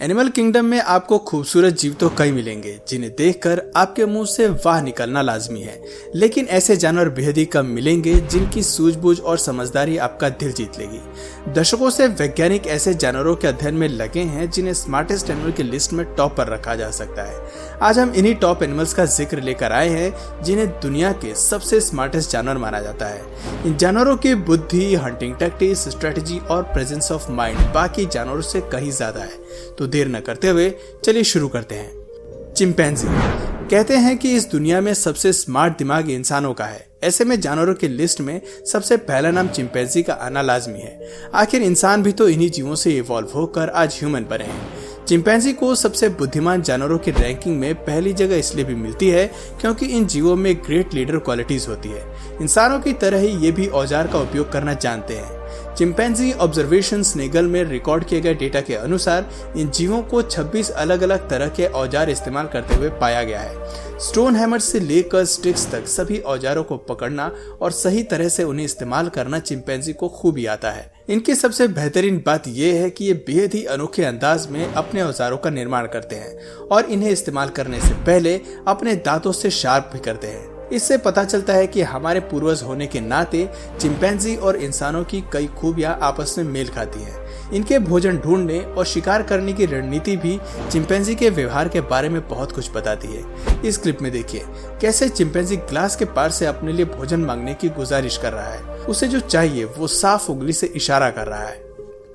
Animal kingdom में आपको खूबसूरत जीव तो कई मिलेंगे जिन्हें देखकर आपके मुंह से वाह निकलना लाजमी है, लेकिन ऐसे जानवर बेहद ही कम मिलेंगे जिनकी सूझबूझ और समझदारी आपका दिल जीत लेगी। दशकों से वैज्ञानिक ऐसे जानवरों के अध्ययन में लगे हैं जिन्हें स्मार्टेस्ट एनिमल की लिस्ट में टॉप पर रखा जा सकता है। आज हम इन्हीं टॉप एनिमल्स का जिक्र लेकर आए हैं जिन्हें दुनिया के सबसे स्मार्टेस्ट जानवर माना जाता है। इन जानवरों की बुद्धि, हंटिंग टैक्टिक्स, स्ट्रेटेजी और प्रेजेंस ऑफ माइंड बाकी जानवरों से कहीं ज्यादा है। तो देर न करते हुए चलिए शुरू करते हैं। चिंपैंजी कहते हैं कि इस दुनिया में सबसे स्मार्ट दिमाग इंसानों का है। ऐसे में जानवरों की लिस्ट में सबसे पहला नाम चिंपैंजी का आना लाजमी है। आखिर इंसान भी तो इन्हीं जीवों से इवॉल्व होकर आज ह्यूमन बने हैं। चिंपैंजी को सबसे बुद्धिमान जानवरों की रैंकिंग में पहली जगह इसलिए भी मिलती है क्योंकि इन जीवों में ग्रेट लीडर क्वालिटीज होती है। इंसानों की तरह ही ये भी औजार का उपयोग करना जानते हैं। चिंपैंजी ऑब्जर्वेशन स्नेगल में रिकॉर्ड किए गए डेटा के अनुसार इन जीवों को 26 अलग अलग तरह के औजार इस्तेमाल करते हुए पाया गया है। स्टोन हैमर से लेकर स्टिक्स तक सभी औजारों को पकड़ना और सही तरह से उन्हें इस्तेमाल करना चिंपैंजी को खूब आता है। इनकी सबसे बेहतरीन बात यह है कि ये बेहद ही अनोखे अंदाज में अपने औजारों का निर्माण करते हैं और इन्हें इस्तेमाल करने से पहले अपने दांतों से शार्प भी करते हैं। इससे पता चलता है कि हमारे पूर्वज होने के नाते चिंपैंजी और इंसानों की कई खूबियां आपस में मेल खाती हैं। इनके भोजन ढूंढने और शिकार करने की रणनीति भी चिंपैंजी के व्यवहार के बारे में बहुत कुछ बताती है। इस क्लिप में देखिए कैसे चिंपैंजी ग्लास के पार से अपने लिए भोजन मांगने की गुजारिश कर रहा है। उसे जो चाहिए वो साफ उंगली से इशारा कर रहा है।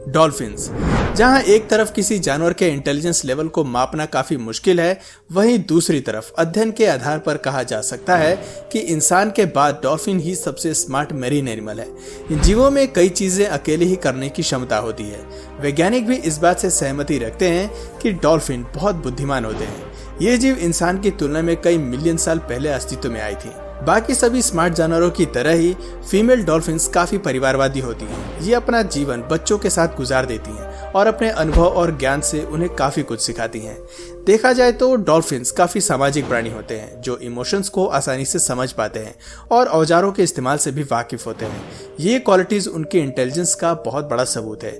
डॉल्फिन्स, जहां एक तरफ किसी जानवर के इंटेलिजेंस लेवल को मापना काफी मुश्किल है, वहीं दूसरी तरफ अध्ययन के आधार पर कहा जा सकता है कि इंसान के बाद डॉल्फिन ही सबसे स्मार्ट मैरीन एनिमल है। इन जीवों में कई चीजें अकेले ही करने की क्षमता होती है। वैज्ञानिक भी इस बात से सहमति रखते हैं कि डॉल्फिन बहुत बुद्धिमान होते हैं। ये जीव इंसान की तुलना में कई मिलियन साल पहले अस्तित्व में आई थी। बाकी सभी स्मार्ट जानवरों की तरह ही फीमेल डॉल्फिन्स काफी परिवारवादी होती हैं। ये अपना जीवन बच्चों के साथ गुजार देती हैं और अपने अनुभव और ज्ञान से उन्हें काफी कुछ सिखाती हैं। देखा जाए तो डॉल्फिन्स काफी सामाजिक प्राणी होते हैं जो इमोशंस को आसानी से समझ पाते हैं और औजारों के इस्तेमाल से भी वाकिफ होते हैं। ये क्वालिटीज उनके इंटेलिजेंस का बहुत बड़ा सबूत है।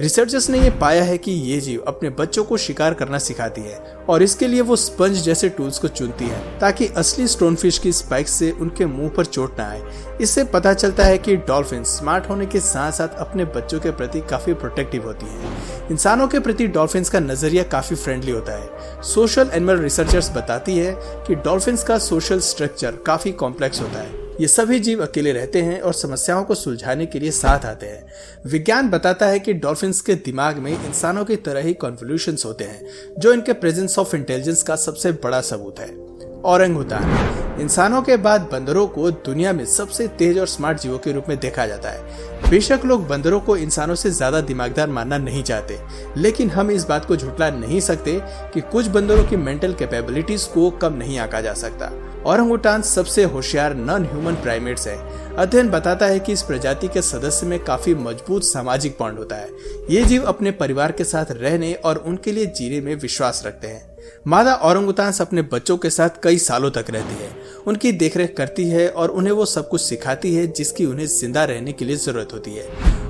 रिसर्चर्स ने यह पाया है कि ये जीव अपने बच्चों को शिकार करना सिखाती है और इसके लिए वो स्पंज जैसे टूल्स को चुनती है ताकि असली स्टोनफिश की स्पाइक्स से उनके मुंह पर चोट न आए। इससे पता चलता है कि डॉल्फिन स्मार्ट होने के साथ साथ अपने बच्चों के प्रति काफी प्रोटेक्टिव होती हैं। इंसानों के प्रति डॉल्फिन्स का नजरिया काफी फ्रेंडली होता है। सोशल एनिमल रिसर्चर्स बताती है कि डॉल्फिन्स का सोशल स्ट्रक्चर काफी कॉम्प्लेक्स होता है। ये सभी जीव अकेले रहते हैं और समस्याओं को सुलझाने के लिए साथ आते हैं। विज्ञान बताता है कि डॉल्फिन्स के दिमाग में इंसानों की तरह ही कन्वोल्यूशंस होते हैं जो इनके प्रेजेंस ऑफ इंटेलिजेंस का सबसे बड़ा सबूत है। ओरंगुटान, इंसानों के बाद बंदरों को दुनिया में सबसे तेज और स्मार्ट जीवों के रूप में देखा जाता है। बेशक लोग बंदरों को इंसानों से ज्यादा दिमागदार मानना नहीं चाहते, लेकिन हम इस बात को झुठला नहीं सकते कि कुछ बंदरों की मेंटल कैपेबिलिटीज को कम नहीं आंका जा सकता। ओरंगुटान सबसे होशियार नॉन ह्यूमन प्राइमेट्स है। अध्ययन बताता है कि इस प्रजाति के सदस्य में काफी मजबूत सामाजिक बॉन्ड होता है। ये जीव अपने परिवार के साथ रहने और उनके लिए जीने में विश्वास रखते हैं। मादा ओरंगुटान्स अपने बच्चों के साथ कई सालों तक रहती है, उनकी देखरेख करती है और उन्हें वो सब कुछ सिखाती है जिसकी उन्हें जिंदा रहने के लिए जरूरत होती है।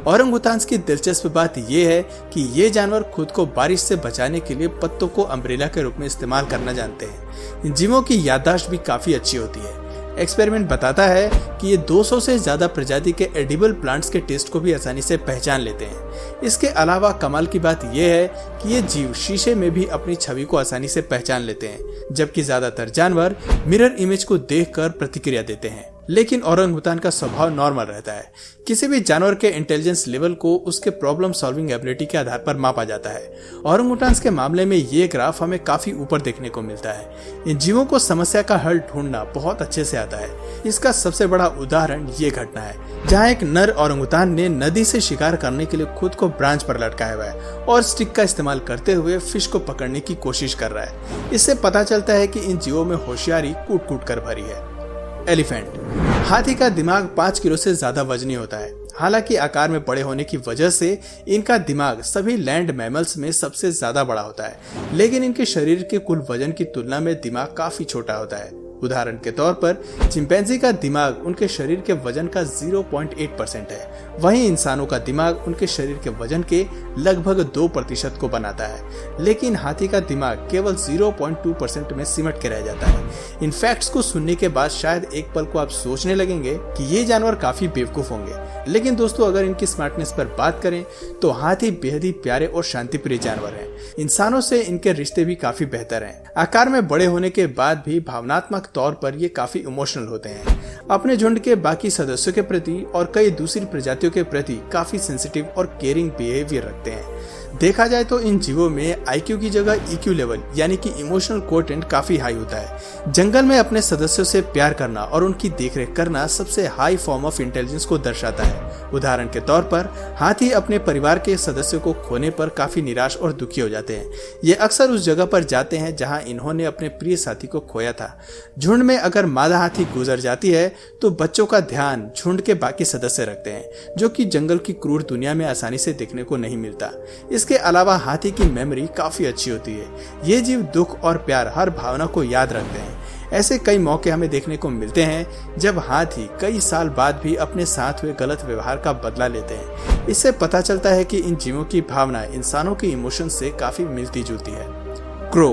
ओरंगुटान्स की दिलचस्प बात यह है कि ये जानवर खुद को बारिश से बचाने के लिए पत्तों को अम्ब्रेला के रूप में इस्तेमाल करना जानते हैं। इन जीवों की याददाश्त भी काफी अच्छी होती है। एक्सपेरिमेंट बताता है कि ये 200 से ज्यादा प्रजाति के एडिबल प्लांट्स के टेस्ट को भी आसानी से पहचान लेते हैं। इसके अलावा कमाल की बात यह है कि ये जीव शीशे में भी अपनी छवि को आसानी से पहचान लेते हैं, जबकि ज्यादातर जानवर मिरर इमेज को देखकर प्रतिक्रिया देते हैं। लेकिन ओरंगुटान का स्वभाव नॉर्मल रहता है। किसी भी जानवर के इंटेलिजेंस लेवल को उसके प्रॉब्लम सॉल्विंग एबिलिटी के आधार पर मापा जाता है। ओरंगुटान्स के मामले में ये ग्राफ हमें काफी ऊपर देखने को मिलता है। इन जीवों को समस्या का हल ढूंढना बहुत अच्छे से आता है। इसका सबसे बड़ा उदाहरण ये घटना है जहाँ एक नर ओरंगुटान ने नदी से शिकार करने के लिए खुद को ब्रांच पर लटकाया हुआ है और स्टिक का इस्तेमाल करते हुए फिश को पकड़ने की कोशिश कर रहा है। इससे पता चलता है कि इन जीवों में होशियारी कूट कूट कर भरी है। एलिफेंट, हाथी का दिमाग 5 किलो से ज्यादा वजनी होता है। हालांकि आकार में बड़े होने की वजह से इनका दिमाग सभी लैंड मैमल्स में सबसे ज्यादा बड़ा होता है, लेकिन इनके शरीर के कुल वजन की तुलना में दिमाग काफी छोटा होता है। उदाहरण के तौर पर चिंपैंजी का दिमाग उनके शरीर के वजन का 0.8% है वहीं इंसानों का दिमाग उनके शरीर के वजन के लगभग 2% को बनाता है, लेकिन हाथी का दिमाग केवल 0.2% में सिमट के रह जाता है। इन फैक्ट्स को सुनने के बाद शायद एक पल को आप सोचने लगेंगे कि ये जानवर काफी बेवकूफ होंगे, लेकिन दोस्तों अगर इनकी स्मार्टनेस पर बात करें तो हाथी बेहद ही प्यारे और शांतिप्रिय जानवर हैं। इंसानों से इनके रिश्ते भी काफी बेहतर हैं। आकार में बड़े होने के बाद भी भावनात्मक तौर पर ये काफी इमोशनल होते हैं। अपने झुंड के बाकी सदस्यों के प्रति और कई दूसरी प्रजातियों के प्रति काफी सेंसिटिव और केयरिंग बिहेवियर रखते हैं। देखा जाए तो इन जीवों में IQ की जगह EQ लेवल यानी कि इमोशनल कोटेंट काफी हाई होता है। जंगल में अपने सदस्यों से प्यार करना और उनकी देखरेख करना सबसे हाई फॉर्म ऑफ इंटेलिजेंस को दर्शाता है। उदाहरण के तौर पर हाथी अपने परिवार के सदस्यों को खोने पर काफी निराश और दुखी हो जाते हैं। ये अक्सर उस जगह पर जाते हैं जहां इन्होंने अपने प्रिय साथी को खोया था। झुंड में अगर मादा हाथी गुजर जाती है तो बच्चों का ध्यान झुंड के बाकी सदस्य रखते हैं, जो कि जंगल की क्रूर दुनिया में आसानी से देखने को नहीं मिलता। इसके अलावा हाथी की मेमोरी काफी अच्छी होती है। ये जीव दुख और प्यार हर भावना को याद रखते हैं। ऐसे कई मौके हमें देखने को मिलते हैं जब हाथी कई साल बाद भी अपने साथ हुए गलत व्यवहार का बदला लेते हैं। इससे पता चलता है कि इन जीवों की भावना इंसानों के इमोशन से काफी मिलती जुलती है। क्रो,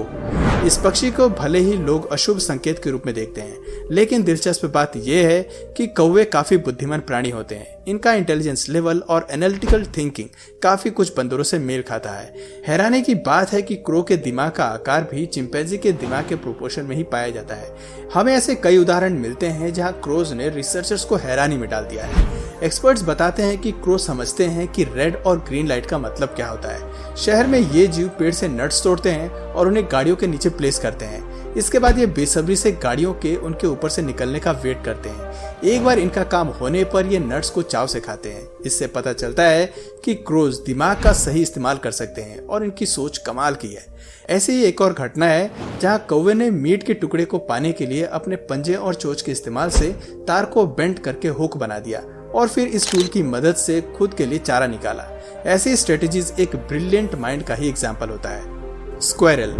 इस पक्षी को भले ही लोग अशुभ संकेत के रूप में देखते हैं, लेकिन दिलचस्प बात यह है कि कौवे काफी बुद्धिमान प्राणी होते हैं। इनका इंटेलिजेंस लेवल और एनालिटिकल थिंकिंग काफी कुछ बंदरों से मेल खाता है। हैरानी की बात है कि क्रो के दिमाग का आकार भी चिंपैंजी के दिमाग के प्रोपोर्शन में ही पाया जाता है। हमें ऐसे कई उदाहरण मिलते हैं जहां क्रोज ने रिसर्चर्स को हैरानी में डाल दिया है। एक्सपर्ट्स बताते हैं कि क्रो समझते हैं कि रेड और ग्रीन लाइट का मतलब क्या होता है। शहर में ये जीव पेड़ से नट्स तोड़ते हैं और उन्हें गाड़ियों के नीचे प्लेस करते हैं। इसके बाद ये बेसब्री से गाड़ियों के उनके ऊपर से निकलने का वेट करते हैं। एक बार इनका काम होने पर ये नट्स को चाव से खाते हैं। इससे पता चलता है कि क्रोज दिमाग का सही इस्तेमाल कर सकते हैं और इनकी सोच कमाल की है। ऐसी ही एक और घटना है जहां कौवे ने मीट के टुकड़े को पाने के लिए अपने पंजे और चोंच के इस्तेमाल से तार को बेंड करके हुक बना दिया और फिर इस टूल की मदद से खुद के लिए चारा निकाला। ऐसी स्ट्रेटेजीज एक ब्रिलियंट माइंड का ही एग्जाम्पल होता है। स्क्वायरल,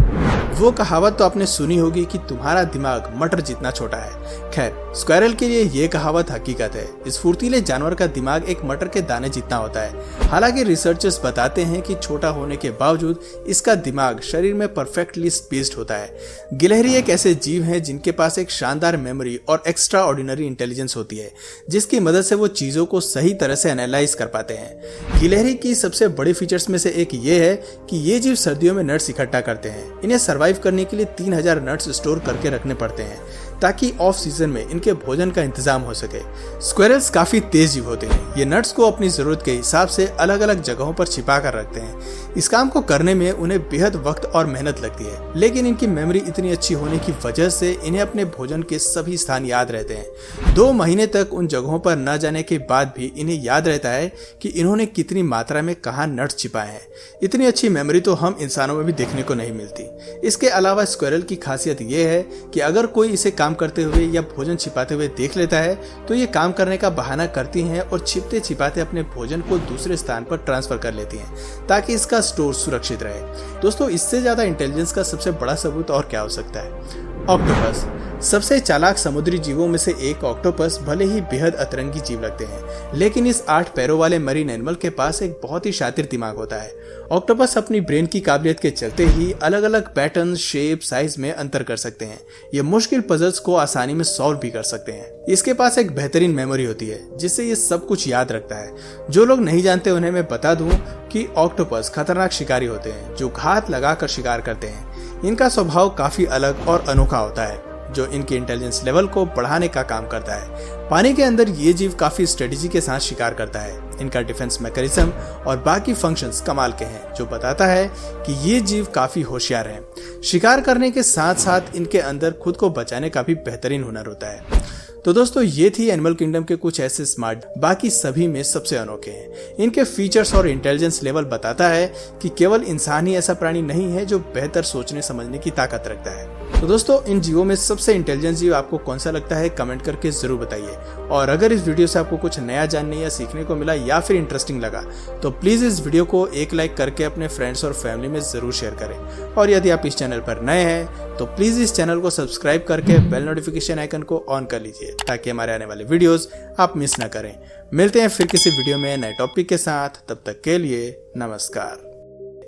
वो कहावत तो आपने सुनी होगी कि तुम्हारा दिमाग मटर जितना छोटा है। खैर, स्क्वायरल के लिए ये कहावत हकीकत है। इस फुर्तीले जानवर का दिमाग एक मटर के दाने जितना होता है। हालांकि रिसर्चर्स बताते हैं कि छोटा होने के बावजूद इसका दिमाग शरीर में परफेक्टली स्पेस्ड होता है। गिलहरी एक ऐसे जीव हैं जिनके पास एक शानदार मेमोरी और एक्स्ट्रा ऑर्डिनरी इंटेलिजेंस होती है, जिसकी मदद से वो चीजों को सही तरह से एनालाइज कर पाते हैं। गिलहरी की सबसे बड़ी फीचर्स में से एक ये है कि ये जीव सर्दियों में नट्स इकट्ठा करते हैं। इन्हें सर्वाइव करने के लिए 3000 नट्स स्टोर करके रखने पड़ते हैं ताकि ऑफ सीजन में इनके भोजन का इंतजाम हो सके। स्क्वायरल्स काफी तेज जीव होते हैं। ये नट्स को अपनी जरूरत के हिसाब से अलग अलग जगहों पर छिपा कर रखते हैं। इस काम को करने में उन्हें बेहद वक्त और मेहनत लगती है, लेकिन इनकी मेमोरी इतनी अच्छी होने की वजह से इन्हें अपने भोजन के सभी स्थान याद रहते हैं। 2 महीने तक उन जगहों पर न जाने के बाद भी इन्हें याद रहता है कि इन्होंने कितनी मात्रा में कहाँ नट्स छिपाए हैं। इतनी अच्छी मेमोरी तो हम इंसानों में भी देखने को नहीं मिलती। इसके अलावा स्क्वायरल की खासियत यह है कि अगर कोई इसे काम करते हुए या भोजन छिपाते हुए देख लेता है तो ये काम करने का बहाना करती हैं और छिपते छिपाते अपने भोजन को दूसरे स्थान पर ट्रांसफर कर लेती हैं ताकि इसका स्टोर सुरक्षित रहे। दोस्तों, इससे ज्यादा इंटेलिजेंस का सबसे बड़ा सबूत और क्या हो सकता है? ऑक्टोपस, सबसे चालाक समुद्री जीवों में से एक ऑक्टोपस भले ही बेहद अतरंगी जीव लगते हैं, लेकिन इस 8 पैरों वाले मरीन एनिमल के पास एक बहुत ही शातिर दिमाग होता है। ऑक्टोपस अपनी ब्रेन की काबिलियत के चलते ही अलग अलग पैटर्न, शेप, साइज में अंतर कर सकते हैं। ये मुश्किल पजल्स को आसानी में सॉल्व भी कर सकते हैं। इसके पास एक बेहतरीन मेमोरी होती है जिससे ये सब कुछ याद रखता है। जो लोग नहीं जानते उन्हें मैं बता दूं कि ऑक्टोपस खतरनाक शिकारी होते हैं जो घात लगाकर शिकार करते हैं। इनका स्वभाव काफी अलग और अनोखा होता है जो इनके इंटेलिजेंस लेवल को बढ़ाने का काम करता है। पानी के अंदर ये जीव काफी स्ट्रेटेजी के साथ शिकार करता है। इनका डिफेंस मैकेनिज्म और बाकी फंक्शंस कमाल के हैं, जो बताता है कि ये जीव काफी होशियार हैं। शिकार करने के साथ साथ इनके अंदर खुद को बचाने का भी बेहतरीन हुनर होता है। तो दोस्तों, ये थी एनिमल किंगडम के कुछ ऐसे स्मार्ट, बाकी सभी में सबसे अनोखे हैं। इनके फीचर्स और इंटेलिजेंस लेवल बताता है कि केवल इंसान ही ऐसा प्राणी नहीं है जो बेहतर सोचने समझने की ताकत रखता है। तो दोस्तों, इन जीवों में सबसे इंटेलिजेंट जीव आपको कौन सा लगता है, कमेंट करके जरूर बताइए। और अगर इस वीडियो से आपको कुछ नया जानने या सीखने को मिला या फिर इंटरेस्टिंग लगा तो प्लीज इस वीडियो को एक लाइक करके अपने फ्रेंड्स और फैमिली में जरूर शेयर करें। और यदि आप इस चैनल पर नए हैं तो प्लीज इस चैनल को सब्सक्राइब करके बेल नोटिफिकेशन आइकन को ऑन कर लीजिए ताकि हमारे आने वाले वीडियोस आप मिस ना करें। मिलते हैं फिर किसी वीडियो में नए टॉपिक के साथ, तब तक के लिए नमस्कार।